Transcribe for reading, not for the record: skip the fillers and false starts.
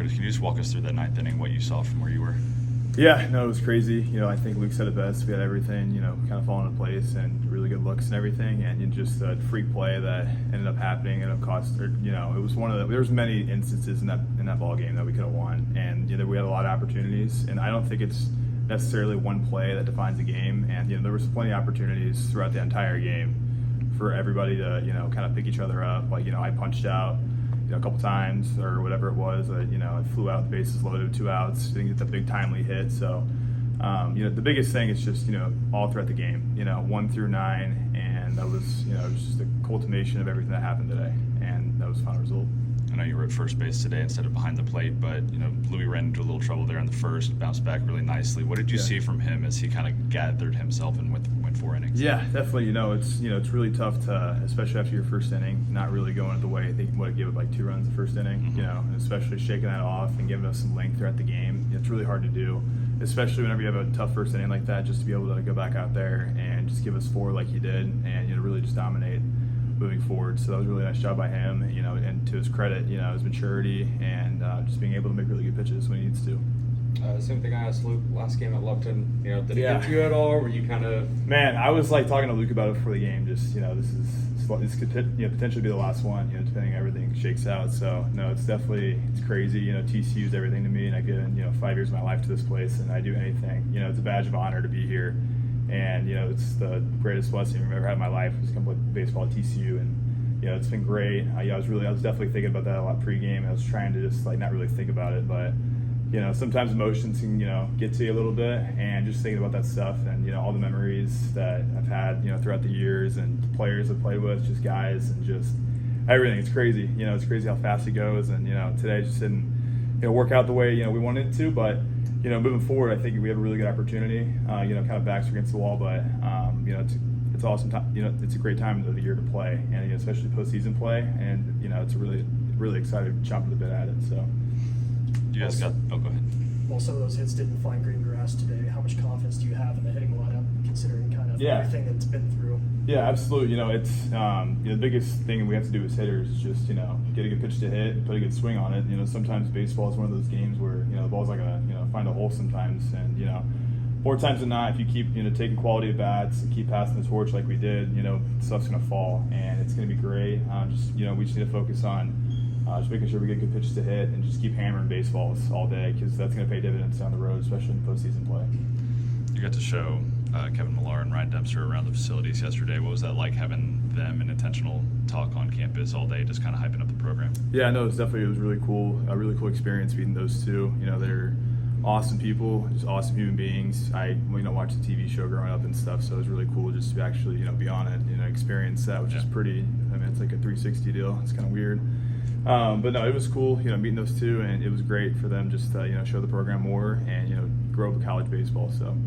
Kurtis, can you just walk us through that ninth inning, what you saw from where you were? Yeah, no, it was crazy. I think Luke said it best. We had everything, kind of falling into place and really good looks and everything. And just a freak play that ended up happening. It cost, it was one of the, there was many instances in that ball game that we could have won. And, we had a lot of opportunities. And I don't think it's necessarily one play that defines a game. And, there was plenty of opportunities throughout the entire game for everybody to, kind of pick each other up. Like, I punched out a couple times or whatever it was. I flew out, the bases loaded, 2 outs, didn't get the big timely hit. So, the biggest thing is just, all throughout the game, 1 through 9, and that was, it was just a culmination of everything that happened today, and that was a fun result. I know you were at first base today instead of behind the plate, but, Louis ran into a little trouble there in the first, bounced back really nicely. What did you see from him as he kind of gathered himself and went 4 innings? Yeah, definitely. It's really tough to, especially after your first inning, not really going the way I think what it gave up like 2 runs the first inning, and especially shaking that off and giving us some length throughout the game. It's really hard to do, especially whenever you have a tough first inning like that, just to be able to go back out there and just give us 4 like he did and, really just dominate moving forward. So that was a really nice job by him, and to his credit, his maturity and just being able to make really good pitches when he needs to. Same thing I asked Luke last game at Lupton. Did it get you at all, or were you kind of? Man, I was like talking to Luke about it before the game. Just this could potentially be the last one. Depending on everything shakes out. So no, it's crazy. TCU is everything to me, and I've given 5 years of my life to this place, and I do anything. It's a badge of honor to be here, and it's the greatest blessing I've ever had in my life was to come play baseball at TCU, and it's been great. I was definitely thinking about that a lot pregame. I was trying to just not really think about it, but. Sometimes emotions can, get to you a little bit, and just thinking about that stuff and, all the memories that I've had, throughout the years and the players I've played with, just guys and just everything. It's crazy. It's crazy how fast it goes. And, today just didn't, work out the way, we wanted it to. But, moving forward, I think we have a really good opportunity, kind of backs against the wall. But, it's awesome time. It's a great time of the year to play, and especially postseason play. And, it's a really excited, chomping the bit at it. So. You guys go ahead. Well, some of those hits didn't find green grass today. How much confidence do you have in the hitting lineup, considering kind of everything that it's been through? Yeah, absolutely. It's the biggest thing we have to do as hitters is just get a good pitch to hit and put a good swing on it. Sometimes baseball is one of those games where the ball's not gonna find a hole sometimes, and more times than not, if you keep taking quality at bats and keep passing the torch like we did, stuff's gonna fall, and it's gonna be great. We just need to focus on. Just making sure we get good pitches to hit and just keep hammering baseballs all day, because that's going to pay dividends down the road, especially in postseason play. You got to show Kevin Millar and Ryan Dempster around the facilities yesterday. What was that like, having them in intentional talk on campus all day, just kind of hyping up the program? Yeah, no, it was really cool. A really cool experience meeting those two. They're awesome people, just awesome human beings. I watched the TV show growing up and stuff, so it was really cool just to actually be on it, experience that, which is pretty. It's like a 360 deal. It's kind of weird. But no, it was cool, meeting those two, and it was great for them just to, show the program more and, grow up with college baseball. So